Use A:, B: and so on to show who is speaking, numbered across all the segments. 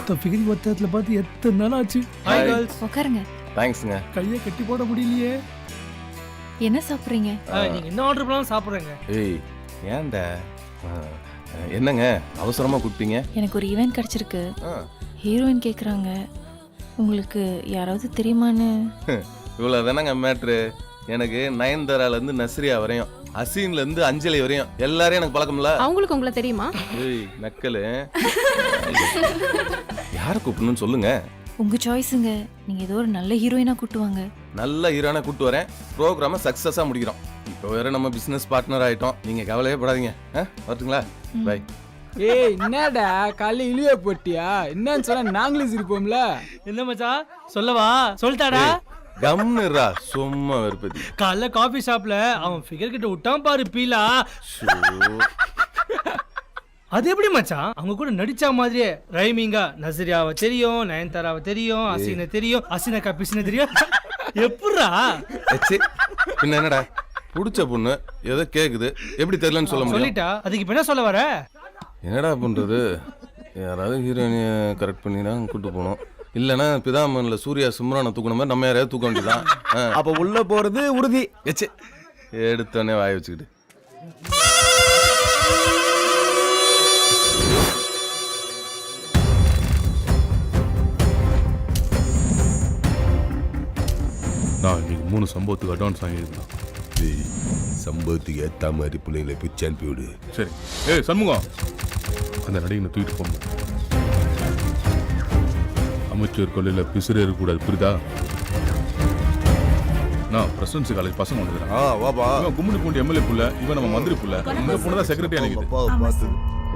A: ஒத்த ஃபிகரிங் ஒத்தத்துல பார்த்து எத்தனை நாள் ஆச்சு.
B: Hi girls.
C: உட்காருங்க.
D: தேங்க்ஸ்ங்க.
A: கையை கட்டி போட முடியலையே.
C: என்ன சாப்பிட்றீங்க?
A: நீங்க என்ன ஆர்டர் பண்ணாலும் சாப்பிட்றேங்க.
D: ஏய் ஏன்டா என்னங்க அவசரமா கூப்பிட்டீங்க?
C: எனக்கு ஒரு ஈவென்ட் கிடைச்சிருக்கு. ஹீரோயின் கேட்குறாங்க. உங்களுக்கு யாராவது தெரியுமான்னு.
D: இவ்வளோ தானங்க மேட்ரு. எனக்கு நயன்தாராலேருந்து நஸ்ரியா வரையும், அசீன்லேருந்து அஞ்சலி வரையும் எல்லாரையும் எனக்கு பழக்கம்ல.
B: அவங்களுக்கு உங்களை தெரியுமா?
D: ஏய் நக்கலு. யாரை கூப்பிடணும்னு சொல்லுங்க.
C: உங்க சாய்ஸுங்க. நீங்க ஏதோ ஒரு நல்ல ஹீரோயினா கூட்டுவாங்க.
D: நல்ல ஹீரோனா கூப்பிட்டு வரேன். ப்ரோக்ராமை சக்ஸஸாக முடிக்கிறோம். இப்போ வேற நம்ம பிஸ்னஸ் பார்ட்னர் ஆகிட்டோம். நீங்கள் கவலையே படாதீங்க. வரட்டுங்களா? பை.
E: ஏய் என்னடா காலைல இழிய போட்டியா? என்னன்னு சொன்னா நாங்களே சிரிப்போம்ல.
A: என்ன மச்சான் சொல்லவா? சொல்லிட்டாடா.
D: கம்னுரா சும்மா வெறுப்பதி.
A: காலைல காஃபி ஷாப்ல அவன் ஃபிகர் கிட்ட விட்டான் பாரு பீலா. அது எப்படி மச்சான்? அவங்க கூட நடிச்ச மாதிரியே ரைமிங்கா நஸ்ரியாவை தெரியும், நயன்தாராவை தெரியும், அசீனை தெரியும், அசீனக்கா பிசினை தெரியும். எப்படா?
D: பின்ன என்னடா புடிச்ச பொண்ணு ஏதோ கேக்குது, எப்படி தெரியலன்னு சொல்ல முடியும்?
A: சொல்லிட்டா அதுக்கு இப்ப என்ன சொல்ல வர?
D: என்னடா பண்றது? யாராவது ஹீரோயினிய கரெக்ட் பண்ணி தான் கூட்டு போகணும். இல்லைன்னா பிதாமன்ல சூர்யா சிம்ரானை தூக்கணும் மாதிரி நம்ம யாரையாவது தூக்க வேண்டியதான்.
F: அப்ப உள்ள போறது உறுதி.
D: எடுத்தோடனே வாய வச்சுக்கிட்டு.
G: நான் இன்னைக்கு 3 சம்பவத்துக்கு அட்வான்ஸ் வாங்கியிருக்கேன்.
F: சம்பவத்துக்கு ஏத்த மாதிரி பிள்ளைங்களை பிச்சு அனுப்பி விடு.
G: சரி. ஏய் சண்முகம், அந்த நடிகனை தூக்கிட்டு போங்க. அமைச்சர் கொள்ளையில் பிசுறு இருக்கக்கூடாது, புரியுதா? நான் பிரசிடன்சி காலேஜ் பசங்க வந்துக்கிறேன்.
F: வாப்பா.
G: இவன் கும்மிடி பூண்டி எம்எல்ஏ புள்ள, இவன் நம்ம மந்திரி புள்ள. இந்த பொண்ணு தான் செக்ரட்டரி அன்னைக்கு.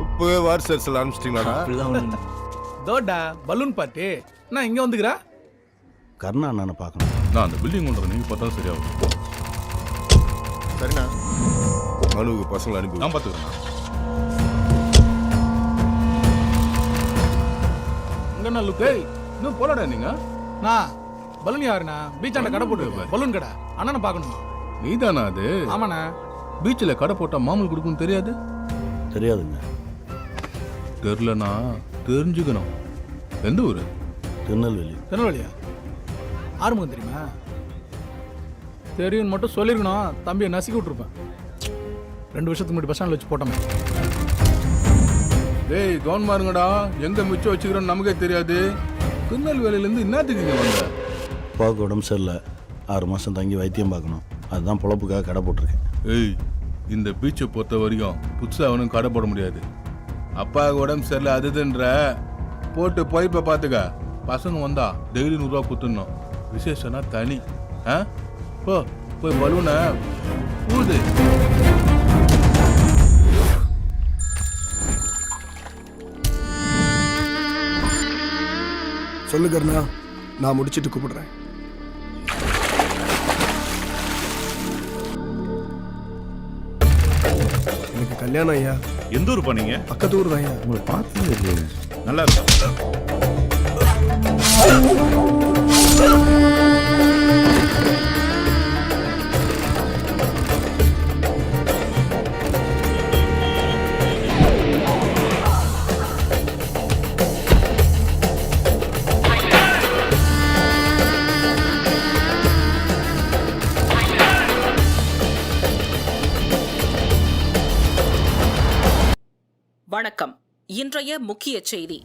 F: இப்பவே வாட்ஸ்அப்ல அனுப்பிச்சிட்டீங்களாடா?
E: தோடா பலூன் பார்ட்டி. நான் இங்க வந்துக்கிறா.
F: கர்ணா அண்ணனை பார்க்கணும்.
G: நான் அந்த பில்டிங் ஒன்று நீங்க பார்த்தா சரியாகும்.
F: சரிண்ணா. மனுவுக்கு பசங்களை அனுப்பி
G: நான் பார்த்துக்கிறேன்.
E: அங்க லுக்கு
G: இன்னும் போலாடா நீங்க.
E: நான் பலூன் யாருண்ணா? பீச்சாண்ட கடை போட்டு பலூன் கடை அண்ணனை பார்க்கணும்.
G: நீதானா அது?
E: ஆமாண்ணா.
G: பீச்சில் கடை போட்டா மாமல் கொடுக்குன்னு தெரியாது?
F: தெரியாதுங்க.
G: தெரிலனா தெரிஞ்சுக்கணும். எந்த ஊரு?
F: திருநெல்வேலி.
E: திருநெல்வேலியா? ஆறுமுகம் தெரியுமா? தெரியும்னு மட்டும் சொல்லிருக்கணும். தம்பியை நசுக்கி விட்டுருப்பேன். 2 வருஷத்துக்கு முன்னாடி பஸ் ஸ்டாண்டில் வச்சு போட்டோமே.
G: டேய் கவனமா இருங்கடா, எங்க மிச்சம் வச்சுக்கிறோன்னு நமக்கே தெரியாது. திருநெல்வேலியிலேருந்து என்னத்துக்கு இங்கே வந்த?
F: அப்பாவுக்கு உடம்பு சரியில்லை. 6 மாதம் தங்கி வைத்தியம் பார்க்கணும். அதுதான் பொழப்புக்காக கடை போட்டிருக்கேன்.
G: ஏய், இந்த பீச்சை பொறுத்த வரைக்கும் புதுசாக அவனும் கடை போட முடியாது. அப்பாவுக்கு உடம்பு சரியில்லை அதுதுன்ற போட்டு போய்ப்ப பார்த்துக்க. பசங்க வந்தா டெய்லி 100 ரூபா கொடுத்துடணும். விசேஷம்னா தனி. போய் பலூனை ஊது.
H: சொல்லுங்கண்ணா, நான் முடிச்சிட்டு கூப்பிடுறேன். எனக்கு கல்யாணம் ஐயா.
G: எந்த ஊர் பண்ணீங்க?
H: பக்கத்து ஊர் தான் ஐயா.
G: உங்களை பார்த்தது இல்லையே. நல்லா இருக்கா?
I: வணக்கம். இன்றைய முக்கிய செய்தி.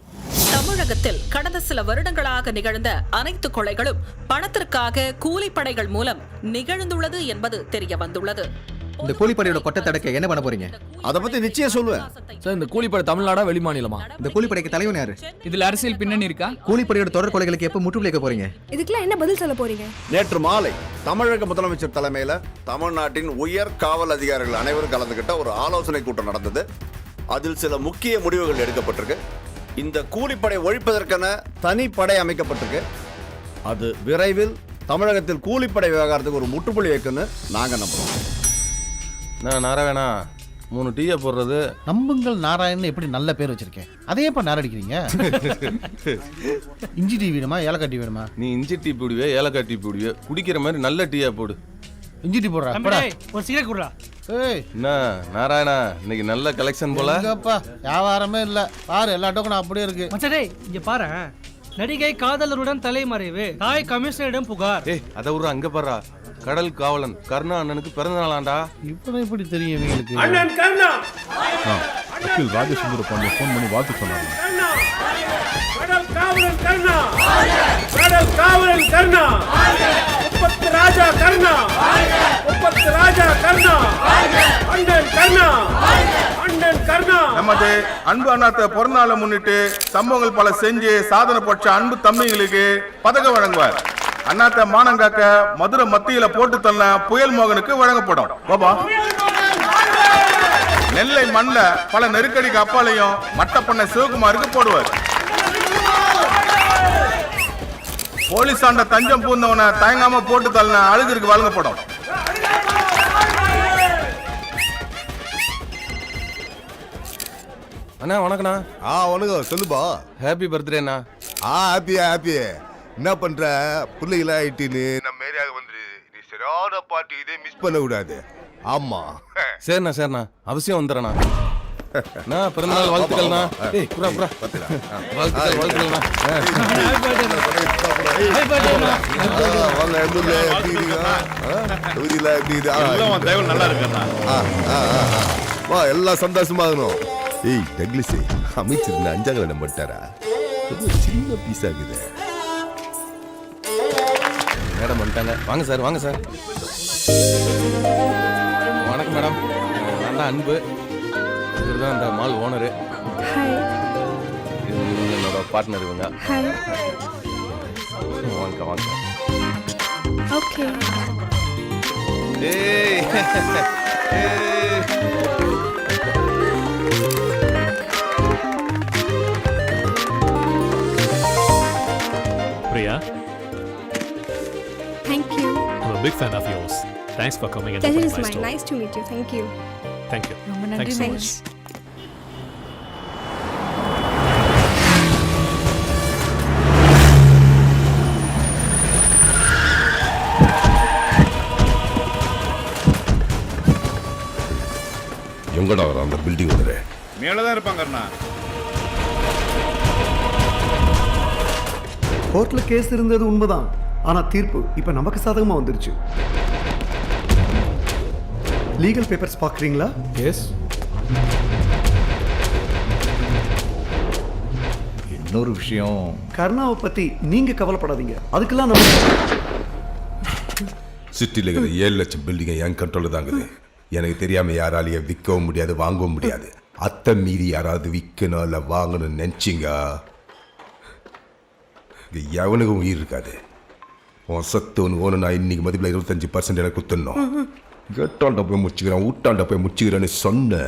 I: தமிழகத்தில் கடந்த சில வருடங்களாக நிகழ்ந்த அனைத்து கொலைகளும் பணத்திற்காக கூலிப்படைகள் மூலம் நிகழ்ந்துள்ளது என்பது தெரிய வந்துள்ளது.
J: இந்த கூலிப்படையோட கொட்டை தடுக்க என்ன பண்ண போறீங்க?
F: அதை பத்தி நிச்சயம் சொல்லுவேன்.
E: சார், இந்த கூலிப்படை தமிழ்நாடா வெளிமாநிலமா?
J: இந்த கூலிப்படைக்கு தலைவன் யாரு?
E: இதுல அரசியல் பின்னணி இருக்கா?
J: கூலிப்படையோட தொடர் கொலைகளுக்கு எப்ப முற்றுப்புள்ளி வைக்க போறீங்க?
B: இதுக்கெல்லாம் என்ன பதில் சொல்ல போறீங்க?
K: நேற்று மாலை தமிழக முதலமைச்சர் தலைமையில தமிழ்நாட்டின் உயர் காவல் அதிகாரிகள் அனைவரும் கலந்துகிட்ட ஒரு ஆலோசனை கூட்டம் நடந்தது. அதில் சில முக்கிய முடிவுகள் எடுக்கப்பட்டிருக்கு. இந்த கூலிப்படை ஒழிப்பதற்கென தனிப்படை அமைக்கப்பட்டிருக்கு. அது விரைவில் தமிழகத்தில் கூலிப்படை விவகாரத்துக்கு ஒரு முற்றுப்புள்ளி வைக்கணும்னு நாங்க நம்புறோம்.
D: நான் நாராயணா 3 டீயை போடுறது.
J: நம்புங்கள் நாராயணன் எப்படி நல்ல பேர் வச்சிருக்கேன். அதே இப்ப நாரடிக்கிறீங்க. இஞ்சி டீ வேணுமா ஏலக்காய் டீ வேணுமா?
D: நீ இஞ்சி டீ போடுவே ஏலக்காய் டீ போடுவே, குடிக்கிற மாதிரி நல்ல டீயா போடு.
J: இஞ்சிட்டி போடுறா
A: தம்பி
J: போடா.
A: டேய், ஒரு சிகரெட் குடுறா.
J: ஏய்
D: என்ன நாராயணா இன்னைக்கு நல்ல கலெக்ஷன் போல.
J: எங்கப்பா வியாபாரமே இல்ல பாரு எல்லா டோக்கனும் அப்படியே இருக்கு.
A: மச்சான் டேய், இங்க பாரேன். நடிகை காதலருடன் தலைமறைவு, தாய் கமிஷனரிடம் புகார்.
D: ஏய் அதை விட்ற அங்க பாடுறா. கடல் காவலன் கருணா அண்ணனுக்கு பிறந்த நாளாண்டா.
J: இப்பதான் இப்படி தெரியும் இவங்களுக்கு.
G: வக்கீல் ராஜசுந்தர பாண்டியன் ஃபோன் பண்ணி வாழ்த்து சொன்னாங்க. நமது அன்பு அண்ணாத்த பிறந்தநாளை முன்னிட்டு சம்பவங்கள் பல செஞ்சு சாதனை பட்ச அன்பு தம்பிங்களுக்கு பதக்கம் வழங்குவார். அண்ணாத்த மானங்காக்க மதுரை மத்தியில போட்டு தள்ள புயல் மோகனுக்கு வழங்கப்படும். பாபா நெல்லை மண்ல பல நெருக்கடிக்கு அப்பாலையும் மட்ட பண்ண சிவகுமாருக்கு போடுவார். போலீஸ் ஆண்ட தஞ்சம் பூந்தவனை தயங்காம போட்டு தள்ள அழுகிற்கு வழங்கப்படும்.
D: அண்ணா வணக்கண்ணா.
K: வணக்கம் சொல்லுப்பா.
D: ஹாப்பி பர்த்டேண்ணா.
K: ஹாப்பி என்ன பண்ற பிள்ளைகளா ஆயிட்டுன்னு நம்ம ஏரியாவுக்கு வந்துரு. நீ சரியான பாட்டு இதே மிஸ் பண்ண கூடாது. ஆமா
D: சரிண்ணா அவசியம் வந்துடுறேண்ணா. நான் பிறந்தநாள் வாழ்த்துக்கள்ண்ணா. ஏய் புறா வாழ்த்துக்கள்ண்ணா.
K: வாங்க எம்எல்ஏ எப்படி இருக்கீங்க? தொகுதியில எப்படி இருக்கு?
G: நல்லா இருக்கா?
K: வா எல்லாம் சந்தோஷமா இருக்கணும். ஏய் டக்லிஸ் அமைச்சர் இந்த 5ஆம் கிளாஸ் பண்ணிட்டாரா? சின்ன பீஸா இருக்குது.
D: மேடம் வந்துட்டாங்க. வாங்க சார். வணக்கம் மேடம். நான் தான் அன்பு. இவர் தான் அந்த மால் ஓனரு. என்னோட பார்ட்னர் இவங்க. வாங்க.
B: ஓகே.
D: ஏய்
L: Priya,
B: Thank you.
L: I'm a big fan of yours. Thanks for coming and
B: Pleasure
L: opening
B: is
L: my
B: mine.
L: store.
B: Nice to meet you. Thank you.
L: Thank you.
C: ரொம்ப
L: Thank
C: நன்றி
L: you so
C: Mahesh.
L: much.
K: எங்கடா வர அந்த building வந்துரு.
G: மேலதான் இருப்பாங்க.
H: கோர்ட்ல case இருந்தது உண்மைதான். ஆனா தீர்ப்பு இப்ப நமக்கு சாதகமா வந்துருச்சு. லீகல் பேப்பர்ஸ் பாக்குறீங்களா?
G: எஸ்.
J: இன்னொரு விஷயம்,
H: கருணாவை பத்தி நீங்க கவலைப்படாதீங்க. அதுக்கெல்லாம் நம்ம
K: சிட்டியில் இருக்கிற 7 லட்சம் பில்டிங்கை என் கண்ட்ரோலில் தாங்குது. எனக்கு தெரியாம யாராலையும் விற்கவும் முடியாது, வாங்கவும் முடியாது. அத்தை மீறி யாராவது விற்கணும் இல்லை வாங்கணும்னு நினைச்சிங்க, இங்க எவனுக்கும் உயிர் இருக்காது. உன் சத்து ஒன்று ஓணும். நான் இன்னைக்கு மதிப்பில் 25% எனக்கு குத்தணும். கேட்டாண்ட போய் முடிச்சுக்கிறேன், ஊட்டாண்ட போய் முடிச்சுக்கிறேன்னு சொன்ன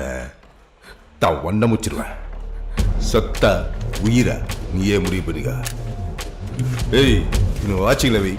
K: தான் ஒன்றை முடிச்சிருவேன். சத்தா உயிரை நீயே முடிவு பண்ணிக்க. ஏய் இன்னும் வாட்சிங்கள வை.